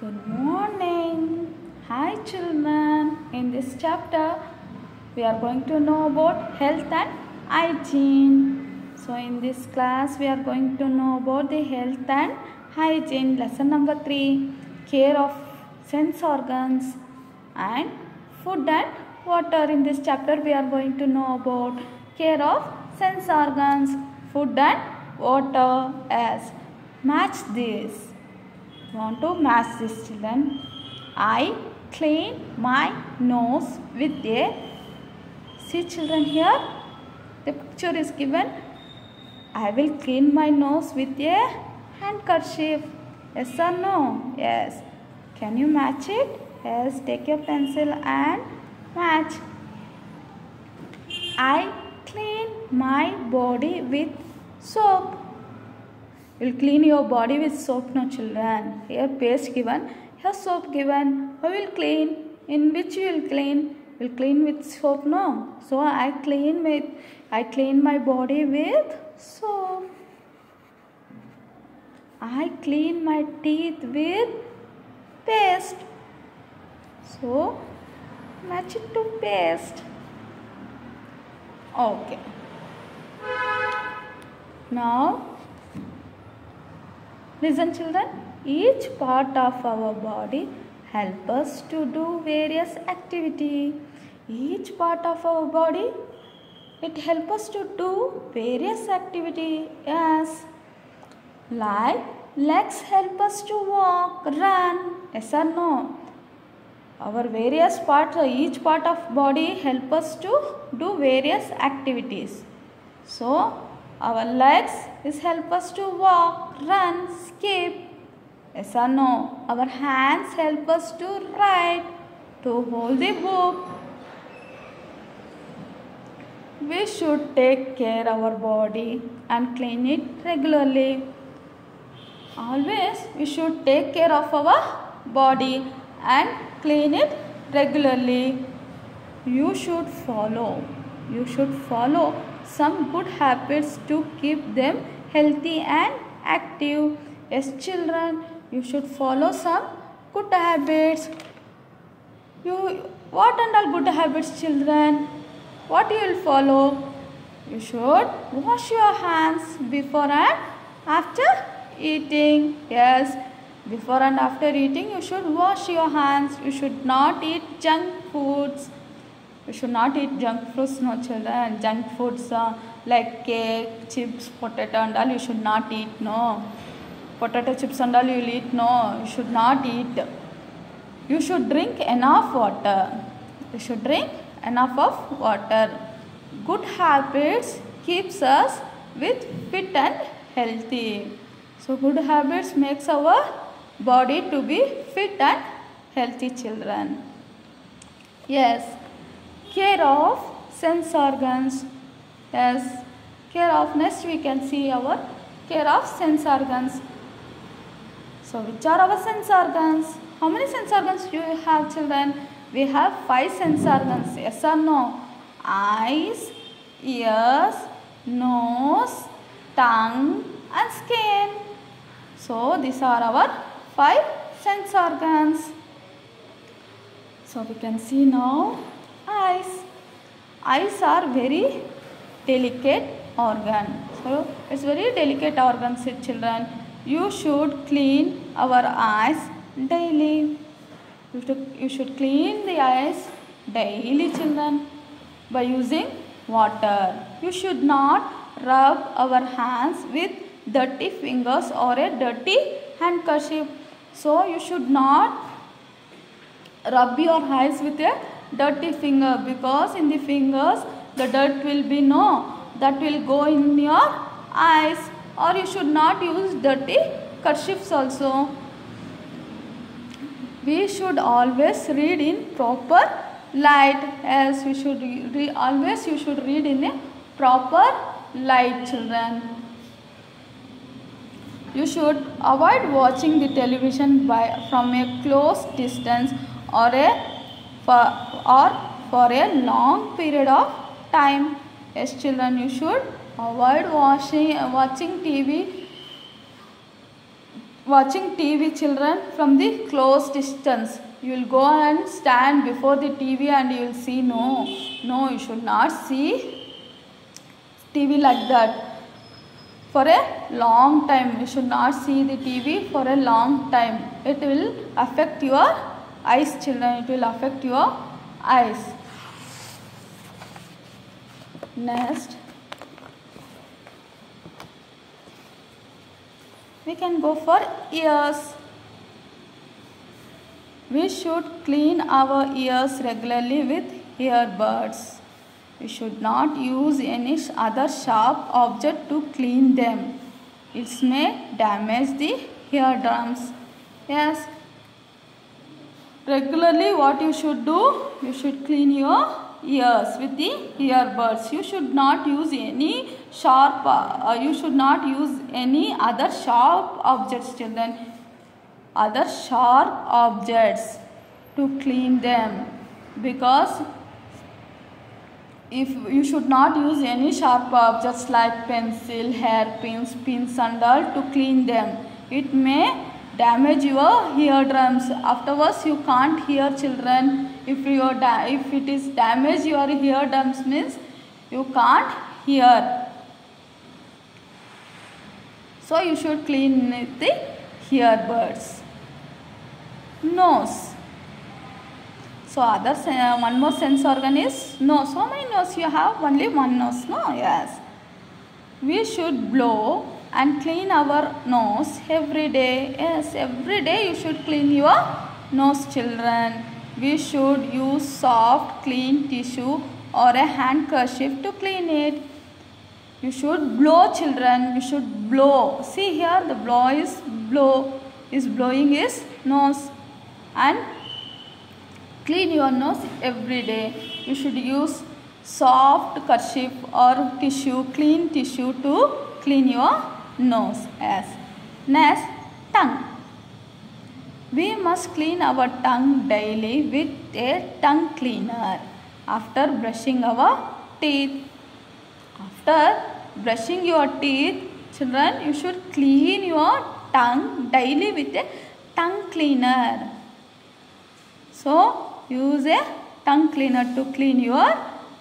Good morning. Hi children. In this chapter we are going to know about health and hygiene. So in this class we are going to know about the health and hygiene. Lesson number 3, care of sense organs and food and water. In this chapter we are going to know about care of sense organs, food and water. As match this. Want to match this, children? I clean my nose with a, see children, here the picture is given. I will clean my nose with a handkerchief. Yes or no? Yes. Can you match it? Yes. Take your pencil and match. I clean my body with soap. You will clean your body with soap, no children. Here paste given, here soap given. How will clean? In which you will clean? You will clean with soap, no? So I clean my body with soap. I clean my teeth with paste. So match it to paste. Okay. Now listen children, each part of our body help us to do various activity. Each part of our body, it help us to do various activity. Yes, like legs help us to walk, run. Yes or no? Our various parts, each part of body help us to do various activities. So our legs is help us to walk, run, skip. Yes or no? Our hands help us to write, to hold the book. We should take care of our body and clean it regularly. Always we should take care of our body and clean it regularly. You should follow some good habits to keep them healthy and active. Yes children, you should follow some good habits. What and all good habits, children? What you will follow? You should wash your hands before and after eating. Yes, before and after eating you should wash your hands. You should not eat junk foods. You should not eat junk foods, no children. Junk foods like cake, chips, potato and all you should not eat, no. Potato chips and all you will eat, no. You should not eat. You should drink enough water. You should drink enough of water. Good habits keeps us with fit and healthy. So good habits makes our body to be fit and healthy, children. Yes. Care of sense organs. Yes, care of, next we can see our care of sense organs. So which are our sense organs? How many sense organs do you have, children? We have 5 sense organs. Yes or no? Eyes, ears, nose, tongue and skin. So these are our 5 sense organs. So we can see now eyes. Eyes are very delicate organ. So it's very delicate organ, children. You should clean our eyes daily. You should clean the eyes daily, children, by using water. You should not rub our hands with dirty fingers or a dirty handkerchief. So you should not rub your eyes with a dirty finger, because in the fingers the dirt will be that will go in your eyes. Or you should not use dirty kerchiefs also. We should always read in proper light. As we should always you should read in a proper light, children. You should avoid watching the television from a close distance or for a long period of time. Yes children, you should avoid watching TV watching TV, children, from the close distance. You will go and stand before the TV and you will see. No, you should not see TV like that. For a long time, you should not see the TV for a long time. It will affect your eyes, children. It will affect your eyes. Next, we can go for ears. We should clean our ears regularly with earbuds. We should not use any other sharp object to clean them. It may damage the eardrums. Yes. Regularly what you should do? You should clean your ears with the earbuds. You should not use any sharp, you should not use any other sharp objects, children. Other sharp objects to clean them, because if you should not use any sharp objects like pencil, hairpins, pins and all to clean them. It may damage your eardrums. Afterwards you can't hear, children. If it is damage your eardrums, means you can't hear. So you should clean the earbuds. Nose. So one more sense organ is nose. How many nose you have? Only one nose, no? Yes. We should blow and clean our nose every day. Yes, every day you should clean your nose, children. We should use soft, clean tissue or a handkerchief to clean it. You should blow, children. You should blow. See here, the blow is blowing his nose. And clean your nose every day. You should use soft kerchief or tissue, clean tissue to clean your nose. Yes. Next, tongue. We must clean our tongue daily with a tongue cleaner after brushing our teeth. After brushing your teeth, children, you should clean your tongue daily with a tongue cleaner. So, use a tongue cleaner to clean your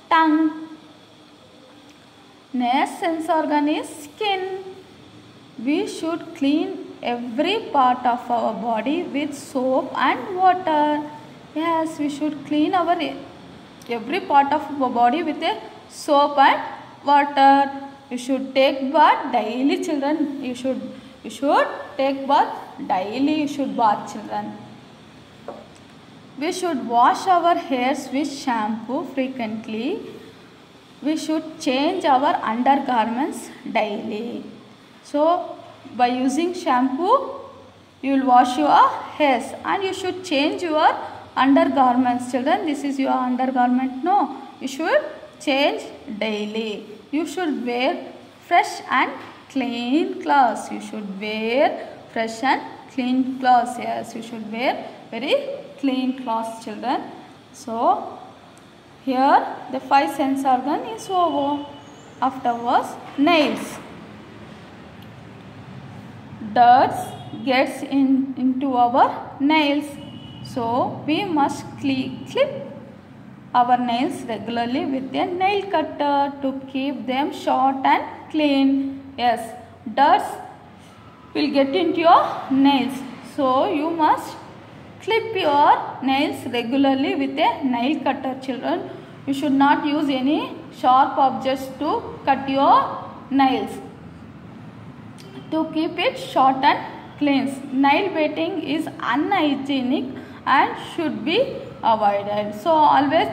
tongue. Next sense organ is skin. We should clean every part of our body with soap and water. Yes, we should clean our every part of our body with a soap and water. You should take bath daily, children. You should take bath daily. You should bath, children. We should wash our hairs with shampoo frequently. We should change our undergarments daily. So, by using shampoo, you will wash your hairs and you should change your undergarments, children. This is your undergarment. No, you should change daily. You should wear fresh and clean clothes. You should wear fresh and clean clothes. Yes, you should wear very clean clothes, children. So, here the 5 sense organ is over. Afterwards, nails. Dirt gets into our nails. So, we must clip our nails regularly with a nail cutter to keep them short and clean. Yes, dirt will get into your nails. So, you must clip your nails regularly with a nail cutter, children. You should not use any sharp objects to cut your nails. To keep it short and clean. Nail biting is unhygienic and should be avoided. So always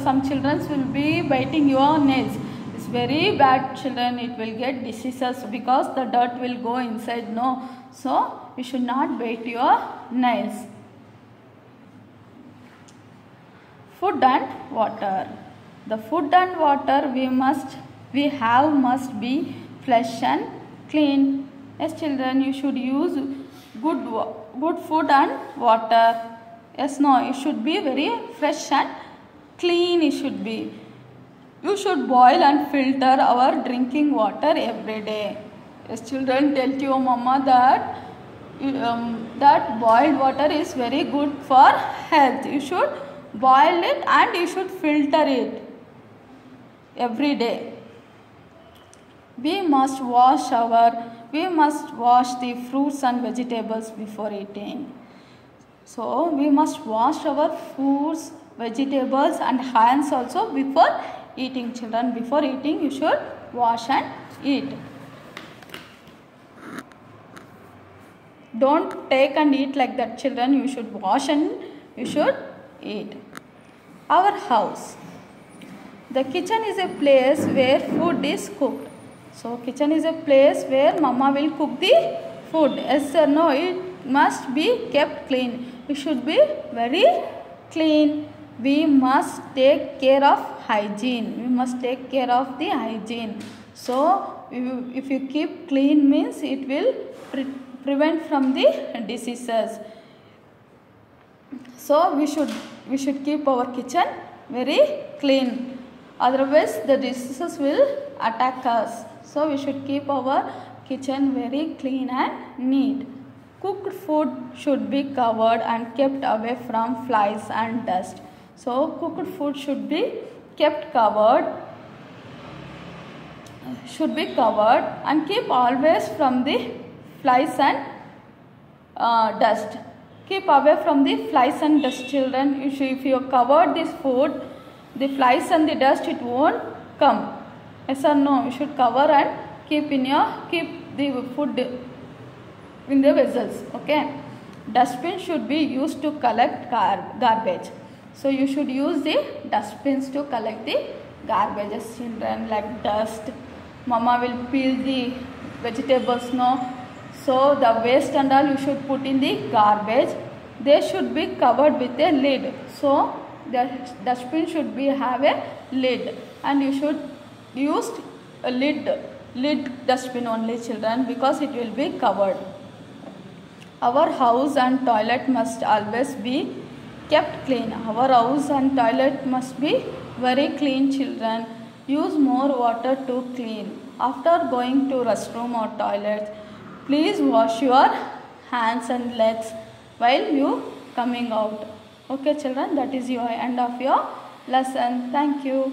some children will be biting your nails. It's very bad, children. It will get diseases because the dirt will go inside. No, so you should not bite your nails. Food and water. The food and water must be fresh and clean. Yes, children, you should use good food and water. Yes, no, it should be very fresh and clean. It should be. You should boil and filter our drinking water every day. Yes, children, tell to your mama that that boiled water is very good for health. You should boil it and you should filter it every day. We must wash the fruits and vegetables before eating. So we must wash our fruits, vegetables and hands also before eating, children. Before eating you should wash and eat. Don't take and eat like that, children. You should wash and you should eat. Our house. The kitchen is a place where food is cooked. So kitchen is a place where mama will cook the food. Yes or no? It must be kept clean. It should be very clean. We must take care of hygiene. We must take care of the hygiene. So if you keep clean means it will prevent from the diseases. So we should keep our kitchen very clean. Otherwise the diseases will attack us. So we should keep our kitchen very clean and neat. Cooked food should be covered and kept away from flies and dust. So cooked food should be kept covered and keep always from the flies and dust. Keep away from the flies and dust, children. If you cover this food, the flies and the dust, it won't come. Yes or no? You should cover and keep the food in the vessels. Okay. Dustbin should be used to collect garbage. So you should use the dustbins to collect the garbages, children, like dust. Mama will peel the vegetables, no? So the waste and all you should put in the garbage. They should be covered with a lid. So the dustbin should have a lid, and you should use a lid dustbin only, children, because it will be covered. Our house and toilet must always be kept clean. Our house and toilet must be very clean, children. Use more water to clean. After going to restroom or toilet, please wash your hands and legs while you coming out. Okay, children, that is your end of your lesson. Thank you.